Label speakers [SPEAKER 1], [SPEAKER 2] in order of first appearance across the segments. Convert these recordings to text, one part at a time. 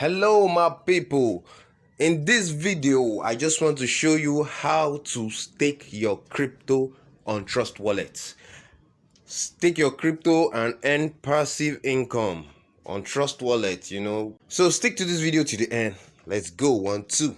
[SPEAKER 1] Hello my people. In this video I just want to show you how to stake your crypto on Trust Wallet. Stake your crypto and earn passive income on Trust Wallet, So stick to this video to the end. Let's go. 1 2.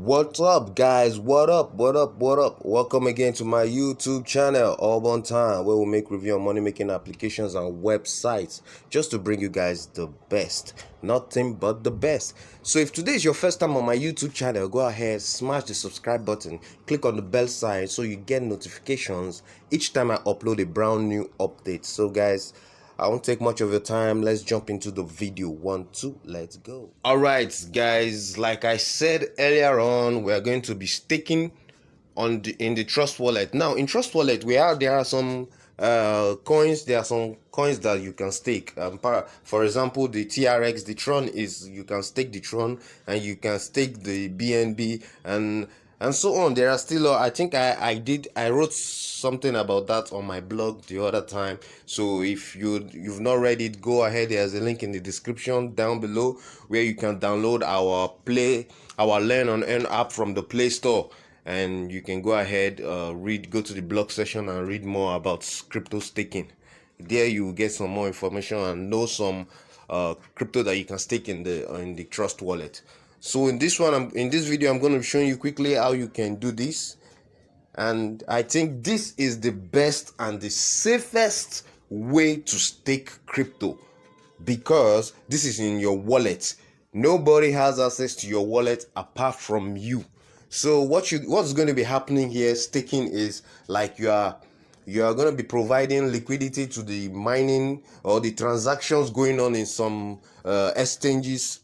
[SPEAKER 1] What's up, guys? What up? Welcome again to my YouTube channel, All on Time, where we make review on money making applications and websites just to bring you guys the best, nothing but the best. So if today is your first time on my YouTube channel, go ahead, smash the subscribe button, click on the bell sign so you get notifications each time I upload a brand new update. So guys, I won't take much of your time. Let's jump into the video. 1 2, let's go. All right, guys, like I said earlier on, we're going to be staking in the Trust Wallet. Now in Trust Wallet, there are some coins. There are some coins that you can stake. For example, the TRX, the Tron, is you can stake the Tron, and you can stake the BNB and so on. There are still, I think I wrote something about that on my blog the other time. So if you've not read it, go ahead. There's a link in the description down below where you can download our Learn on Earn app from the Play Store, and you can go ahead, go to the blog section and read more about crypto staking. There you will get some more information and know some crypto that you can stake in the Trust Wallet. So in this video, I'm going to be showing you quickly how you can do this. And I think this is the best and the safest way to stake crypto, because this is in your wallet. Nobody has access to your wallet apart from you. So what's going to be happening here, staking, is like you are going to be providing liquidity to the mining or the transactions going on in some exchanges.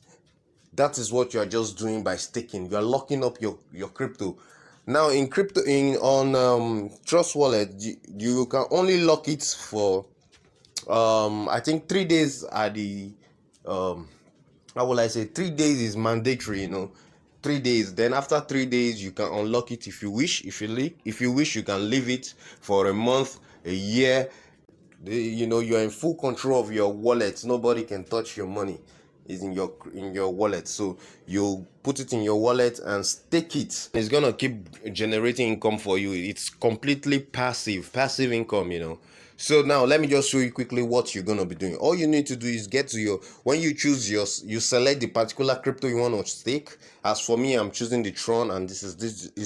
[SPEAKER 1] That is what you are just doing by staking. You are locking up your crypto. Now in Trust Wallet, you can only lock it for I think 3 days are the how will I say, 3 days is mandatory, 3 days. Then after 3 days you can unlock it if you wish. If you wish, you can leave it for a month, a year. You're in full control of your wallet. Nobody can touch your money. Is in your wallet. So you put it in your wallet and stake it. It's gonna keep generating income for you. It's completely passive income. So now let me just show you quickly what you're gonna be doing. All you need to do is get to when you choose you select the particular crypto you want to stake. As for me, I'm choosing the Tron, and this is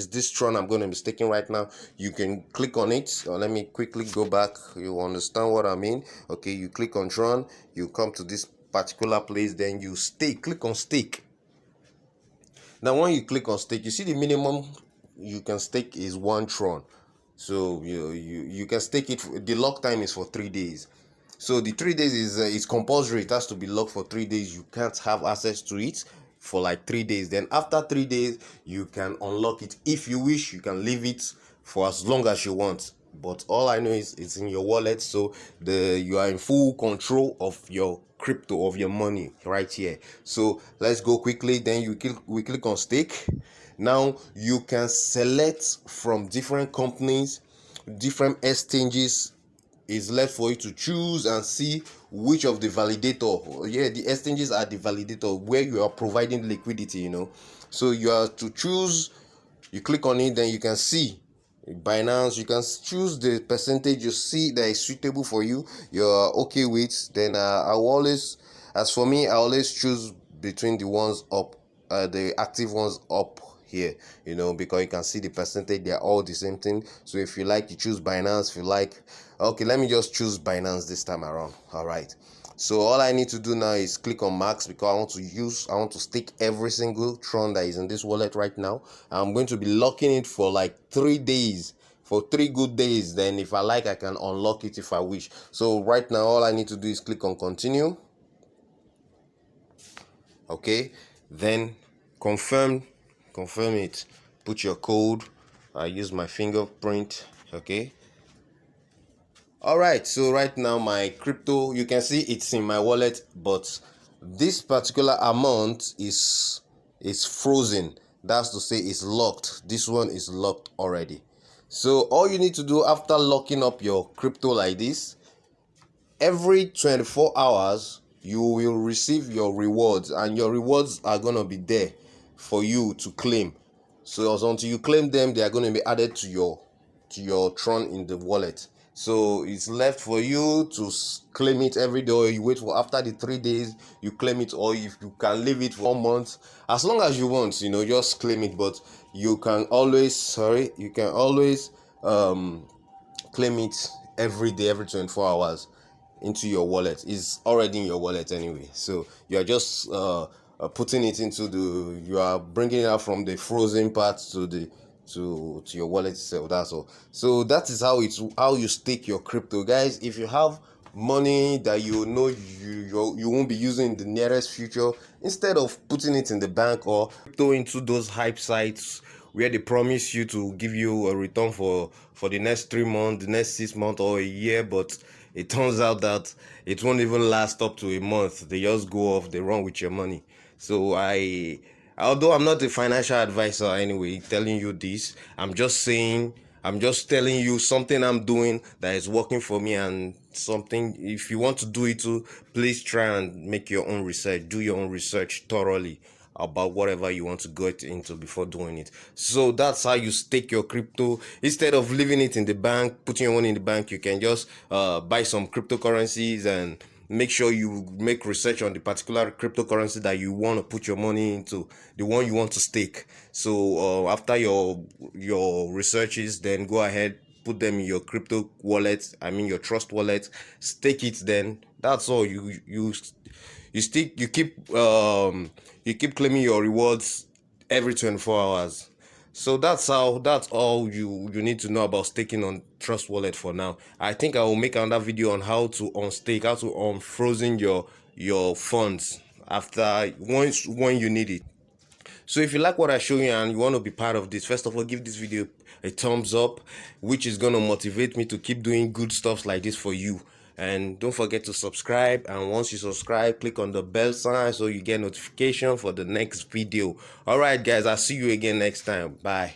[SPEAKER 1] this Tron I'm going to be staking right now. You can click on it. Let me quickly go back. You understand what I mean? Okay, you click on Tron, you come to this particular place, then you click on stake. Now when you click on stake, you see the minimum you can stake is 1 Tron. So you can stake it. The lock time is for 3 days. So the 3 days is compulsory. It has to be locked for 3 days. You can't have access to it for like 3 days. Then after 3 days you can unlock it. If you wish, you can leave it for as long as you want. But all I know is it's in your wallet, so you are in full control of your crypto, of your money right here. So let's go quickly. Then we click on stake. Now you can select from different companies, different exchanges. Is left for you to choose and see which of the validator. The exchanges are the validator where you are providing liquidity. So you are to choose. You click on it, then you can see Binance. You can choose the percentage you see that is suitable for you, you're okay with. Then as for me, I always choose between the ones up, the active ones up here, because you can see the percentage, they're all the same thing. So if you like, you choose Binance. If you like, okay, let me just choose Binance this time around. All right, so all I need to do now is click on max, because I want to stake every single Tron that is in this wallet right now. I'm going to be locking it for like 3 days, for 3 good days. Then if I like, I can unlock it if I wish. So right now all I need to do is click on continue. Okay, then confirm it, put your code. I use my fingerprint. Okay, all right, so right now my crypto, you can see it's in my wallet, but this particular amount is frozen. That's to say it's locked. This one is locked already. So all you need to do after locking up your crypto like this, every 24 hours you will receive your rewards, and your rewards are going to be there for you to claim. So as until you claim them, they are going to be added to your Tron in the wallet. So it's left for you to claim it every day, or you wait for after the 3 days you claim it, or if you can leave it for 1 month, as long as you want, just claim it. But you can always claim it every day, every 24 hours into your wallet. Is already in your wallet anyway, so you are just putting it into you are bringing it out from the frozen part to your wallet itself. That's all. So that is how you stake your crypto, guys. If you have money that you won't be using in the nearest future, instead of putting it in the bank or crypto into those hype sites where they promise you to give you a return for the next 3 months, the next 6 months, or a year, but it turns out that it won't even last up to a month. They just go off, they run with your money. So although I'm not a financial advisor anyway telling you this, I'm just telling you something I'm doing that is working for me, and something, if you want to do it too, please try and make your own research, do your own research thoroughly about whatever you want to go into before doing it. So that's how you stake your crypto. Instead of leaving it in the bank, putting your money in the bank, you can just buy some cryptocurrencies, and make sure you make research on the particular cryptocurrency that you want to put your money into, the one you want to stake. So after your researches, then go ahead, put them in your crypto wallet, I mean your trust wallet, stake it. Then that's all. You keep claiming your rewards every 24 hours. So that's all you need to know about staking on Trust Wallet for now. I think I will make another video on how to unstake, how to unfrozen your funds after once when you need it. So if you like what I show you and you want to be part of this, first of all, give this video a thumbs up, which is going to motivate me to keep doing good stuff like this for you. And don't forget to subscribe, and once you subscribe, click on the bell sign so you get notification for the next video. All right guys, I'll see you again next time. Bye.